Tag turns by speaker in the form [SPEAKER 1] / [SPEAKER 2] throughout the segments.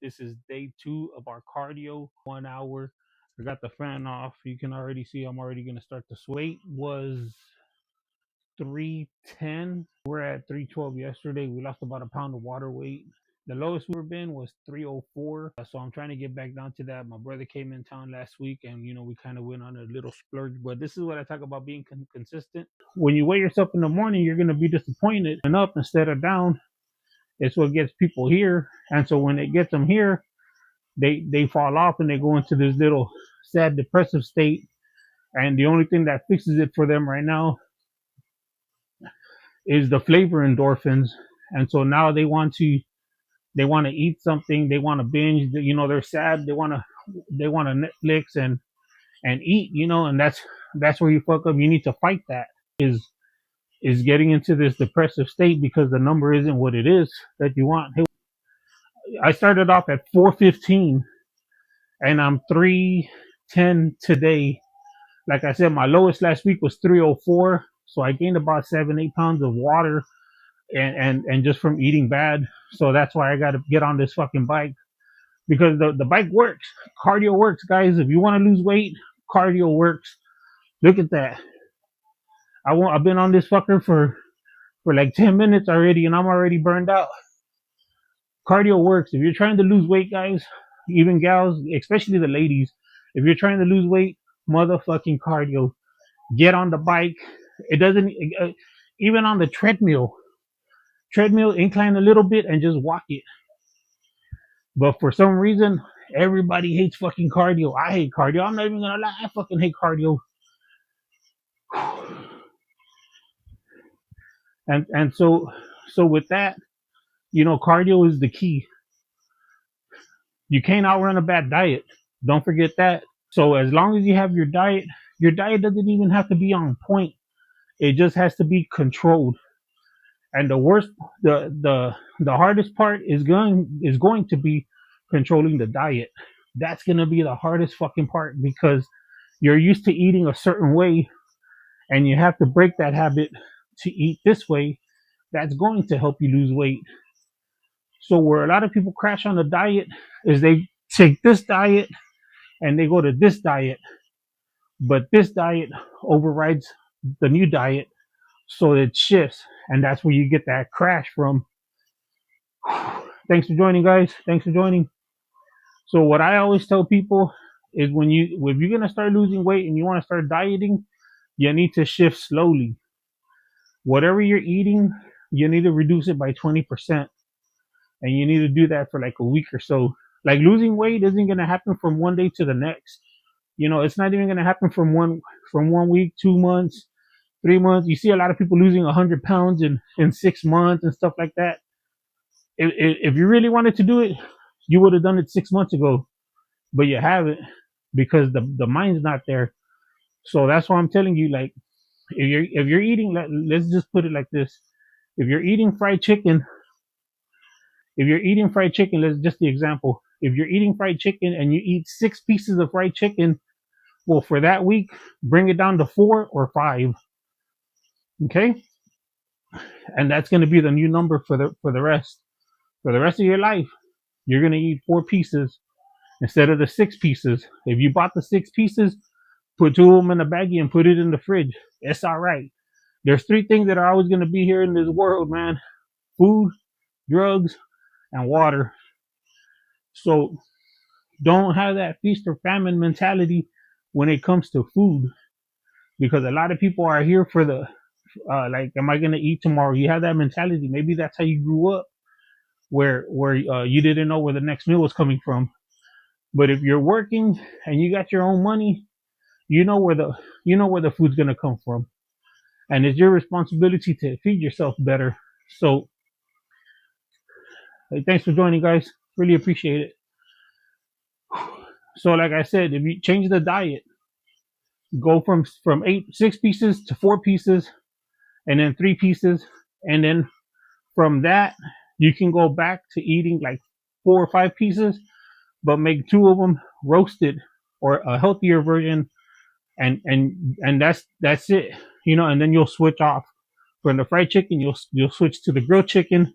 [SPEAKER 1] This is day 2 of our cardio, 1 hour. I got the fan off. You can already see I'm already going to start the weight was 310. We're at 312 yesterday. We lost about a pound of water weight. The lowest we've ever been was 304. So I'm trying to get back down to that. My brother came in town last week and, we kind of went on a little splurge. But this is what I talk about being consistent. When you weigh yourself in the morning, you're going to be disappointed and up instead of down. It's what gets people here. And so when it gets them here, they fall off and they go into this little sad depressive state. And the only thing that fixes it for them right now is the flavor endorphins. And so now they want to eat something, they want to binge, they're sad, they want to Netflix and eat, and that's where you fuck up. You need to fight that. Is getting into this depressive state because the number isn't what it is that you want. I started off at 415 and I'm 310 today. Like I said, my lowest last week was 304. So I gained about 7-8 pounds of water and just from eating bad. So that's why I got to get on this fucking bike because the bike works. Cardio works, guys. If you want to lose weight, cardio works. Look at that. I've been on this fucker for like 10 minutes already and I'm already burned out. Cardio works. If you're trying to lose weight, guys, even gals, especially the ladies, if you're trying to lose weight, motherfucking cardio. Get on the bike. It doesn't, even on the treadmill, incline a little bit and just walk it. But for some reason, everybody hates fucking cardio. I hate cardio. I'm not even gonna lie. I fucking hate cardio. And so with that, cardio is the key. You can't outrun a bad diet. Don't forget that. So as long as you have your diet doesn't even have to be on point. It just has to be controlled. And the hardest part is going to be controlling the diet. That's going to be the hardest fucking part because you're used to eating a certain way and you have to break that habit to eat this way. That's going to help you lose weight. So where a lot of people crash on the diet is they take this diet and they go to this diet, but this diet overrides the new diet, so it shifts, and that's where you get that crash from. Thanks for joining, guys. Thanks for joining. So what I always tell people is if you're gonna start losing weight and you want to start dieting, you need to shift slowly. Whatever you're eating, you need to reduce it by 20%, and you need to do that for like a week or so. Like losing weight isn't gonna happen from one day to the next. It's not even gonna happen from one week, 2 months, 3 months. You see a lot of people losing 100 pounds in 6 months and stuff like that. If you really wanted to do it, you would have done it 6 months ago, but you haven't because the mind's not there. So that's why I'm telling you, like, if you're eating, let's just put it like this: if you're eating fried chicken, let's just the example. If you're eating fried chicken and you eat 6 pieces of fried chicken, well, for that week, bring it down to 4 or 5. Okay, and that's going to be the new number for the rest of your life. You're going to eat 4 pieces instead of the 6 pieces. If you bought the 6 pieces, put 2 of them in a baggie and put it in the fridge. It's all right. There's 3 things that are always going to be here in this world, man: food, drugs, and water. So don't have that feast or famine mentality when it comes to food, because a lot of people are here for the like, am I going to eat tomorrow? You have that mentality. Maybe that's how you grew up, where you didn't know where the next meal was coming from. But if you're working and you got your own money, you know where the food's going to come from, and it's your responsibility to feed yourself better. So hey, thanks for joining, guys. Really appreciate it. So like I said, if you change the diet, go from 6 pieces to 4 pieces and then 3 pieces, and then from that you can go back to eating like 4 or 5 pieces, but make 2 of them roasted or a healthier version, and that's it. And then you'll switch off from the fried chicken. You'll switch to the grilled chicken,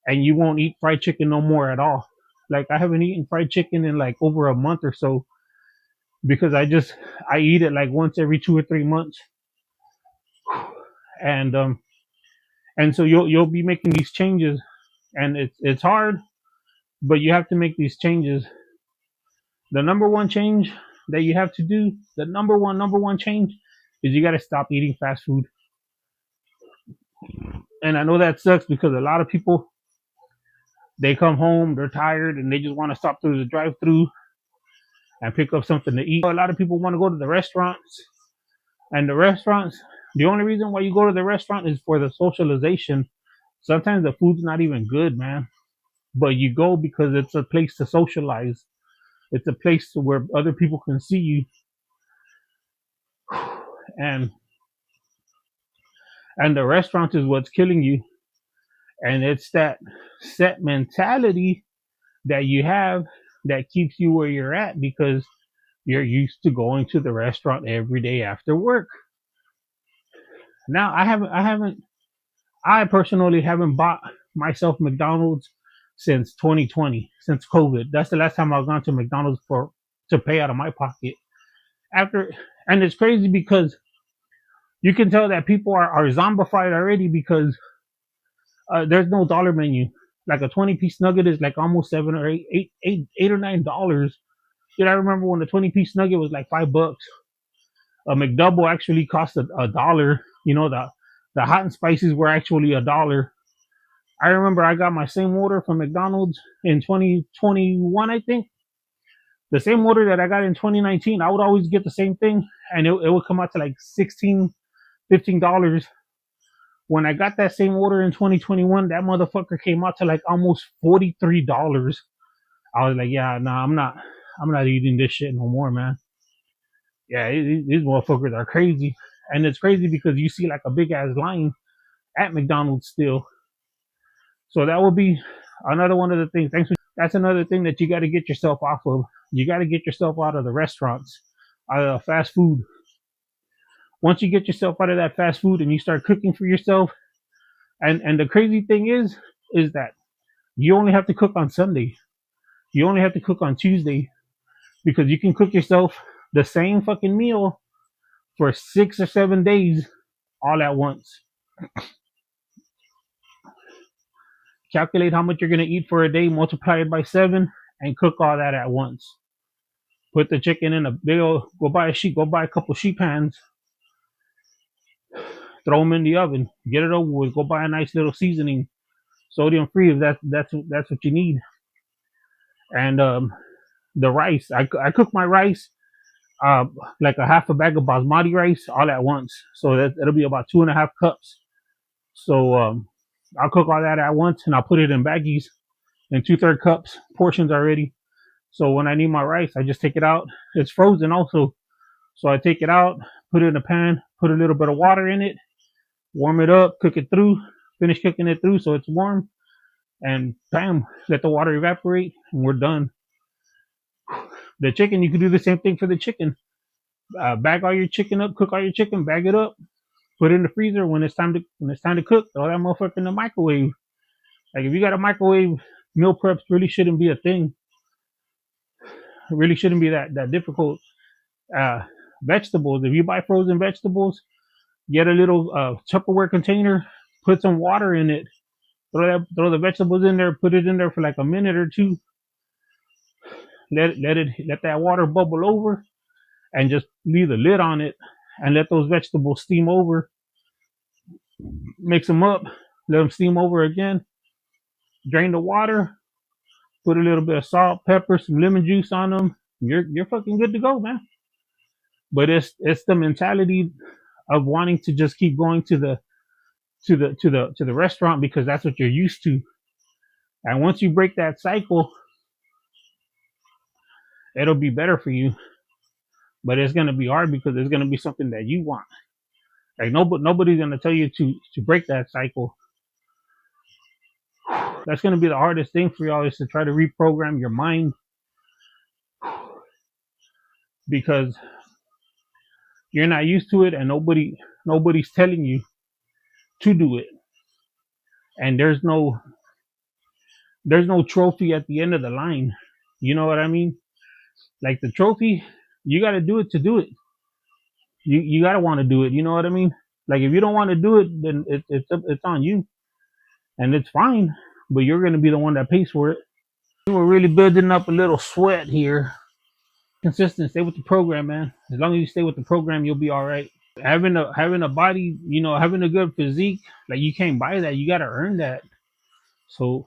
[SPEAKER 1] and you won't eat fried chicken no more at all. Like I haven't eaten fried chicken in like over a month or so because I eat it like once every 2 or 3 months, and so you'll be making these changes, and it's hard, but you have to make these changes. The number one change that you have to do, the number one change, is you got to stop eating fast food. And I know that sucks because a lot of people, they come home, they're tired, and they just want to stop through the drive-through and pick up something to eat. A lot of people want to go to the restaurants, and the restaurants, the only reason why you go to the restaurant is for the socialization. Sometimes the food's not even good, man, but you go because it's a place to socialize. It's a place where other people can see you, and the restaurant is what's killing you. And it's that set mentality that you have that keeps you where you're at because you're used to going to the restaurant every day after work. Now I personally haven't bought myself McDonald's since 2020, since COVID. That's the last time I've gone to McDonald's for to pay out of my pocket. After, and it's crazy because you can tell that people are zombified already because there's no dollar menu. Like a 20-piece nugget is like almost $7 or $8 or $9. Dude, I remember when the 20-piece nugget was like $5. A McDouble actually cost a dollar. You know, the hot and spices were actually a dollar. I remember I got my same order from McDonald's in 2021, I think. The same order that I got in 2019, I would always get the same thing, and it would come out to like $16, $15. When I got that same order in 2021, that motherfucker came out to like almost $43. I was like, yeah, nah, I'm not eating this shit no more, man. Yeah, these motherfuckers are crazy. And it's crazy because you see like a big ass line at McDonald's still. So that would be another one of the things. That's another thing that you got to get yourself off of. You got to get yourself out of the restaurants, out of fast food. Once you get yourself out of that fast food and you start cooking for yourself, and the crazy thing is that you only have to cook on Sunday. You only have to cook on Tuesday because you can cook yourself the same fucking meal for 6 or 7 days all at once. Calculate how much you're gonna eat for a day, multiply it by 7, and cook all that at once. Put the chicken in a big old, go buy a couple sheet pans, throw them in the oven, get it over with. Go buy a nice little seasoning, sodium free if that's what you need. And the rice, I cook my rice like a half a bag of basmati rice all at once, so that it'll be about 2.5 cups. So I'll cook all that at once, and I'll put it in baggies in 2/3 cups portions already. So when I need my rice, I just take it out. It's frozen also, so I take it out, put it in a pan, put a little bit of water in it, warm it up, cook it through, finish cooking it through so it's warm, and bam, let the water evaporate, and we're done. The chicken, you can do the same thing for the chicken. Bag all your chicken up, cook all your chicken, bag it up, put it in the freezer. When it's time to cook, throw that motherfucker in the microwave. Like if you got a microwave, meal preps really shouldn't be a thing. It really shouldn't be that difficult. Vegetables, if you buy frozen vegetables, get a little Tupperware container, put some water in it, throw the vegetables in there, put it in there for like a minute or two. Let that water bubble over, and just leave the lid on it, and let those vegetables steam over. Mix them up, let them steam over again. Drain the water, put a little bit of salt, pepper, some lemon juice on them. You're fucking good to go, man. But it's the mentality of wanting to just keep going to the restaurant because that's what you're used to. And once you break that cycle, it'll be better for you. But it's gonna be hard because it's gonna be something that you want. Like nobody's gonna tell you to break that cycle. That's gonna be the hardest thing for y'all, is to try to reprogram your mind, because you're not used to it, and nobody's telling you to do it. And there's no trophy at the end of the line. You know what I mean? Like the trophy, you got to do it to do it. You got to want to do it. You know what I mean? Like if you don't want to do it, then it's on you, and it's fine. But you're gonna be the one that pays for it. We're really building up a little sweat here. Consistent, stay with the program, man. As long as you stay with the program, you'll be all right. Having a body, having a good physique, like you can't buy that. You got to earn that. So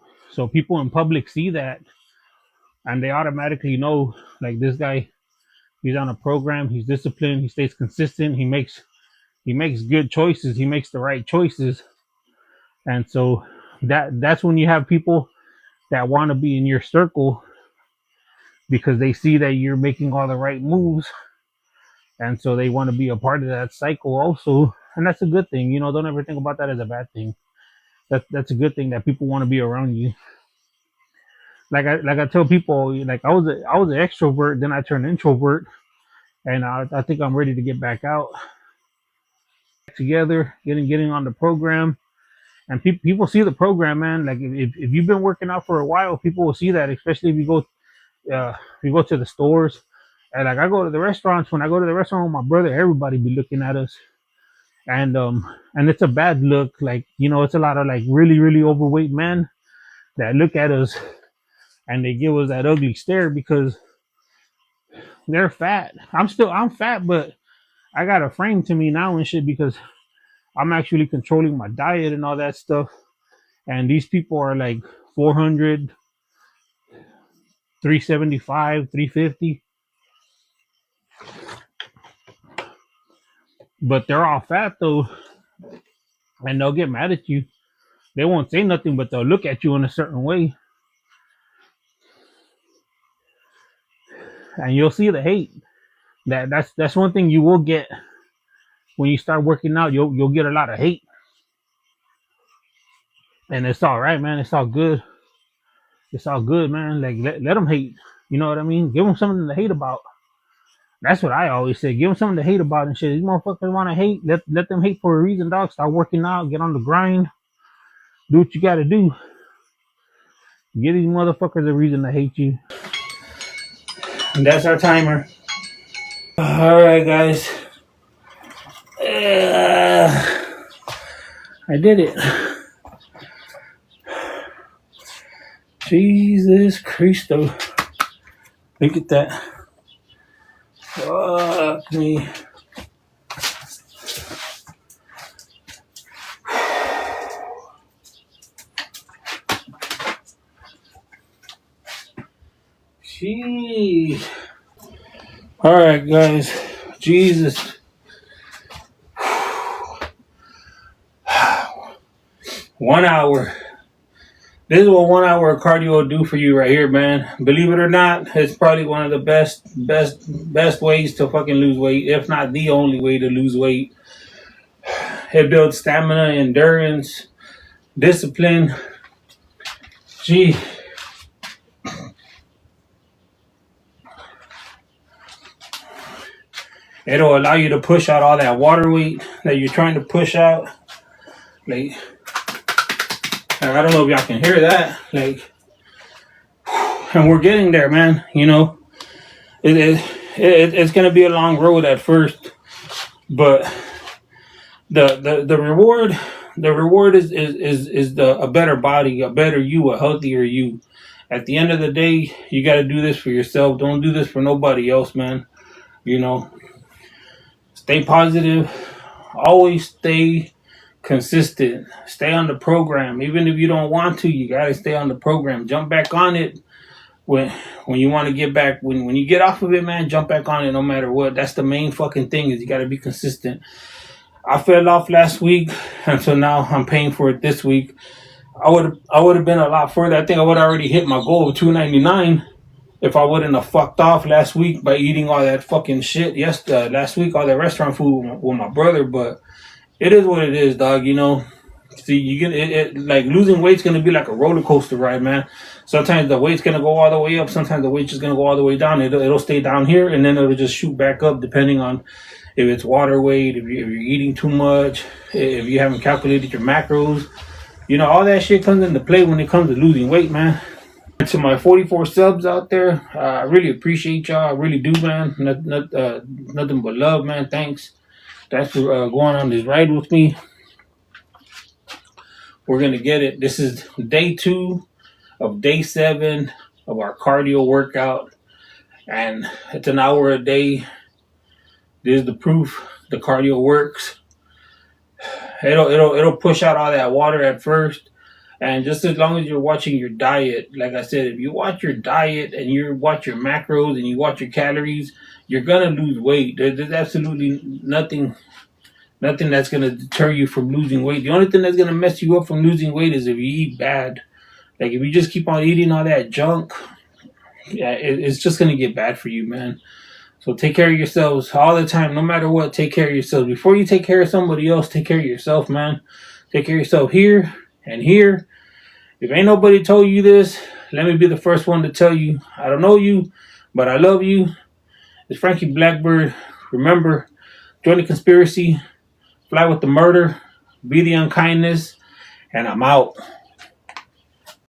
[SPEAKER 1] people in public see that, and they automatically know, like, this guy, he's on a program, he's disciplined, he stays consistent, he makes good choices, he makes the right choices. And so that's when you have people that want to be in your circle, because they see that you're making all the right moves, and so they want to be a part of that cycle also. And that's a good thing. Don't ever think about that as a bad thing. That's a good thing, that people want to be around you. Like I tell people, like I was an extrovert, then I turned introvert, and I think I'm ready to get back out together, getting on the program. And people see the program, man. Like if you've been working out for a while, people will see that, especially if you go to the stores. And like I go to the restaurants, when I go to the restaurant with my brother, everybody be looking at us. And it's a bad look. Like, it's a lot of like really, really overweight men that look at us and they give us that ugly stare because they're fat. I'm fat, but I got a frame to me now and shit, because I'm actually controlling my diet and all that stuff. And these people are like 400, 375, 350. But they're all fat though. And they'll get mad at you. They won't say nothing, but they'll look at you in a certain way. And you'll see the hate. That's one thing you will get when you start working out. You'll get a lot of hate. And it's all right, man. It's all good. It's all good, man. Like let them hate. You know what I mean? Give them something to hate about. That's what I always say. Give them something to hate about and shit. These motherfuckers want to hate. Let them hate for a reason, dog. Start working out. Get on the grind. Do what you got to do. Give these motherfuckers a reason to hate you. And that's our timer. All right, guys. I did it. Jesus Christo. Look at that. Fuck me. Jeez. All right, guys. Jesus. 1 hour. This is what 1 hour of cardio will do for you right here, man. Believe it or not, it's probably one of the best ways to fucking lose weight, if not the only way to lose weight. It builds stamina, endurance, discipline. Gee. It'll allow you to push out all that water weight that you're trying to push out. Like, I don't know if y'all can hear that. Like, and we're getting there, man. It's gonna be a long road at first, but the reward is a better body, a better you, a healthier you. At the end of the day, you got to do this for yourself. Don't do this for nobody else, man. Stay positive. Always stay consistent. Stay on the program. Even if you don't want to, you got to stay on the program. Jump back on it when you want to get back. When you get off of it, man, jump back on it no matter what. That's the main fucking thing, is you got to be consistent. I fell off last week, and so now I'm paying for it this week. I would have been a lot further. I think I would have already hit my goal of 299 if I wouldn't have fucked off last week by eating all that fucking shit. Last week, all that restaurant food with my brother. But it is what it is, dog. See, like losing weight's gonna be like a roller coaster ride, man. Sometimes the weight's gonna go all the way up. Sometimes the weight's just gonna go all the way down. It'll stay down here, and then it'll just shoot back up depending on if it's water weight, if you're eating too much, if you haven't calculated your macros. All that shit comes into play when it comes to losing weight, man. To my 44 subs out there, I really appreciate y'all. I really do, man. Nothing but love, man. Thanks for going on this ride with me. We're gonna get it. This is day 2 of day 7 of our cardio workout, and it's an hour a day. This is the proof the cardio works. It'll push out all that water at first. And just as long as you're watching your diet, like I said, if you watch your diet and you watch your macros and you watch your calories, you're gonna lose weight. There's absolutely nothing that's gonna deter you from losing weight. The only thing that's gonna mess you up from losing weight is if you eat bad. Like if you just keep on eating all that junk, yeah, it's just gonna get bad for you, man. So take care of yourselves all the time, no matter what. Take care of yourselves. Before you take care of somebody else, take care of yourself, man. Take care of yourself here and here. If ain't nobody told you this, let me be the first one to tell you. I don't know you, but I love you. It's Frankie Blackbird. Remember, join the conspiracy, fly with the murder, be the unkindness, and I'm out.